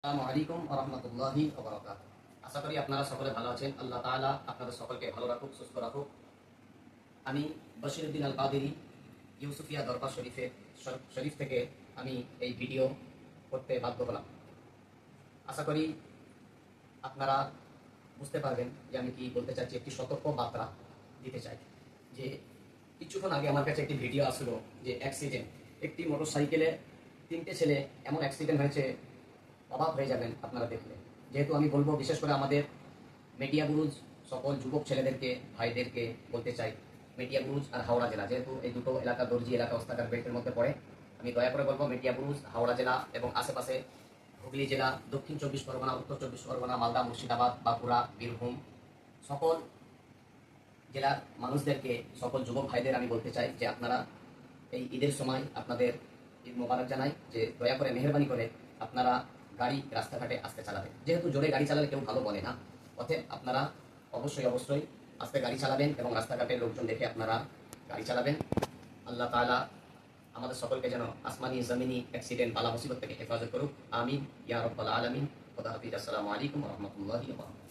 আসসালামু আলাইকুম ওয়া রাহমাতুল্লাহি ওয়া বারাকাতুহু। আশা করি আপনারা সকলে ভালো আছেন। আল্লাহ তাআলা আপনাদের সকলকে ভালো রাখুক, সুস্থ রাখুক। আমি বশিরউদ্দিন আল কাদেরী ইউসুফিয়া দরবার শরীফ থেকে আমি এই ভিডিও করতে বাধ্য হলাম। আশা করি আপনারা বুঝতে পারবেন যে আমি কি বলতে চাচ্ছি। একটি সতর্ক বার্তা দিতে চাই যে কিছুক্ষণ আগে আমার কাছে একটি ভিডিও আসলো যে অ্যাক্সিডেন্ট, একটি মোটরসাইকেলে 3টে ছেলে এমন অ্যাক্সিডেন্ট হয়েছে, অবাক হয়ে যাবেন আপনারা দেখলে। যেহেতু আমি বলবো, বিশেষ করে আমাদের মিডিয়া বুরুজ সকল যুবক ছেলেদেরকে, ভাইদেরকে বলতে চাই, মিডিয়া বুরুজ আর হাওড়া জেলা, যেহেতু এই দুটো এলাকা দর্জি এলাকা অস্তাকার বেল্টের মধ্যে পড়ে, আমি দয়া করে বলবো মিডিয়া বুরুজ হাওড়া জেলা এবং আশেপাশে হুগলি জেলা, দক্ষিণ 24 পরগনা, উত্তর 24 পরগনা, মালদা, মুর্শিদাবাদ, বাঁকুড়া, বীরভূম, সকল জেলার মানুষদেরকে, সকল যুবক ভাইদের আমি বলতে চাই যে আপনারা এই ঈদের সময় আপনাদের ঈদ মোবারক জানাই, যে দয়া করে মেহেরবানি করে আপনারা গাড়ি রাস্তাঘাটে আস্তে চালাবেন। যেহেতু জোরে গাড়ি চালালে কেউ ভালো বলে না, অতএব আপনারা অবশ্যই আস্তে গাড়ি চালাবেন এবং রাস্তাঘাটে লোকজন দেখে আপনারা গাড়ি চালাবেন। আল্লাহ তাআলা আমাদের সকলকে যেন আসমানি জমিনি অ্যাক্সিডেন্ট বালা মুসিবত থেকে হেফাজত করুক। আমিন ইয়া রাব্বাল আলামিন। খোদা হাফিজ। আসসালামু আলাইকুম ওয়া রাহমাতুল্লাহি ওয়া বারাকাতুহু।